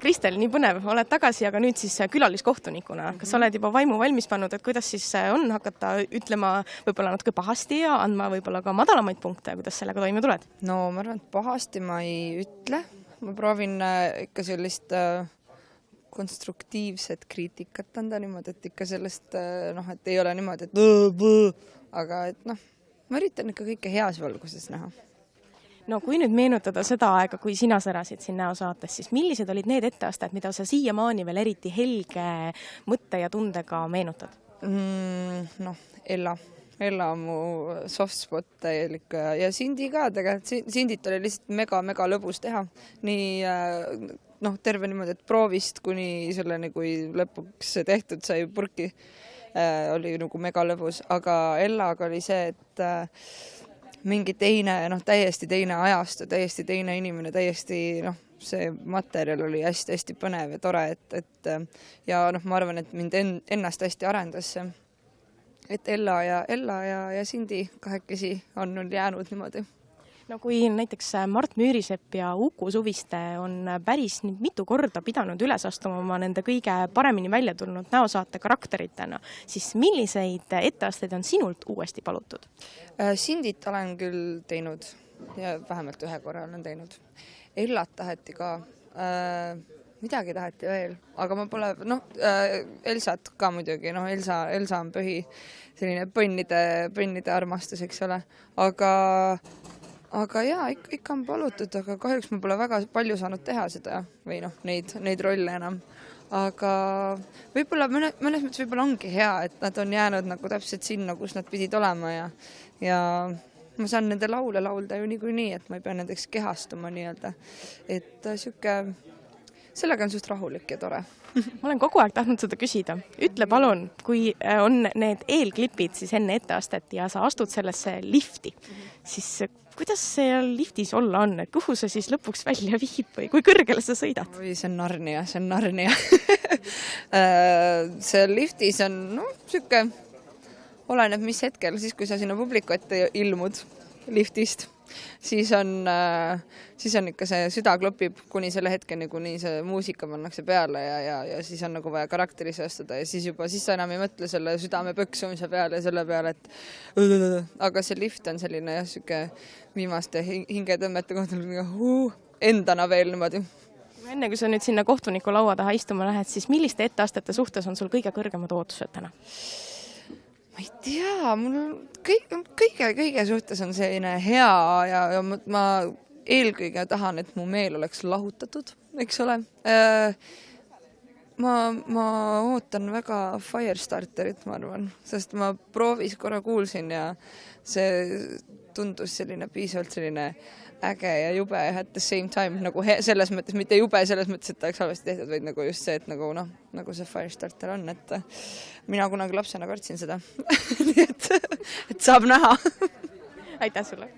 Kristel, nii põnev, oled tagasi, aga nüüd siis külaliskohtunikuna. Kas sa oled juba vaimu valmis pannud, et kuidas siis on hakata ütlema võib-olla natuke pahasti ja andma võib-olla ka madalamaid punkte, kuidas sellega toime tuled? No ma arvan, et pahasti ma ei ütle. Ma proovin ikka sellist konstruktiivset kriitikat anda niimoodi, et ikka sellest, et ei ole niimoodi, et aga et ma üritan ikka kõike heas valguses näha. No kui nüüd meenutada seda aega, kui sina särasid siin näosaates, siis millised olid need etteasted, mida sa siiamaani veel eriti helge mõtte ja tundega meenutad? Ella on mu soft spot täielik ja Sindi ka tegelikult. Sindit oli lihtsalt mega lõbus teha. Nii terve niimoodi, et proovist kuni selleni, kui lõpuks tehtud sai purki, oli nagu mega lõbus. Aga Ellaga oli see, et mingi teine, täiesti teine ajastu, täiesti teine inimene, täiesti, see materjal oli hästi põnev ja tore, ja ma arvan, et mind ennast hästi arendas see. Et Ella ja Sindi kahekesi on jäänud niimoodi. No kui näiteks Mart Müürisepp ja Uku Suviste on päris mitu korda pidanud üles astuma oma nende kõige paremini välja tulnud näosaate karakteritena, siis milliseid etteasteid on sinult uuesti palutud? Sindit olen küll teinud ja vähemalt ühe korra olen teinud. Ellat taheti ka, midagi taheti veel, aga ma pole, Elsat ka muidugi, Elsa on põhi, selline põnnide armastus, eks ole, aga jaa, ikka on palutud, aga kahjuks ma pole väga palju saanud teha seda või neid rolle enam. Aga võib-olla mõnes mõttes võib-olla ongi hea, et nad on jäänud nagu täpselt sinna, kus nad pidid olema ja ma saan nende laule laulda ju niikuinii, et ma ei pea nendeks kehastuma nii-öelda. Et sellega on suht rahulik ja tore. Ma olen kogu aeg tahtnud seda küsida. Ütle palun, kui on need eelklipid siis enne etteastet ja sa astud sellesse lifti, siis kuidas see liftis olla on? Kuhu sa siis lõpuks välja viib või kui kõrgele sa sõidad? Oi, see on Narnia. See liftis on, siuke, oleneb mis hetkel, siis kui sa sinna publiku ette ilmud liftist, siis on ikka see süda klopib kuni selle hetkeni, kuni see muusika pannakse peale ja siis on nagu vaja karakterisse astuda ja siis sa enam ei mõtle selle südame põksumise peale ja selle peale, et aga see lift on selline siuke viimaste hingetõmmete kohta endana veel niimoodi. Enne kui sa nüüd sinna kohtuniku laua taha istuma lähed, siis milliste etteastete suhtes on sul kõige kõrgemad ootused täna? Ma ei tea, mul kõige suhtes on selline hea ja ma eelkõige tahan, et mu meel oleks lahutatud, eks ole. Ma ootan väga Firestarterit, ma arvan, sest ma proovis korra kuulsin ja see tundus selline piisavalt selline äge ja jube at the same time, nagu selles mõttes, mitte jube selles mõttes, et ta oleks halvasti tehtud, vaid nagu just see, et nagu see Firestarter on, et mina kunagi lapsena kartsin seda. Nii et saab näha. Aitäh sulle!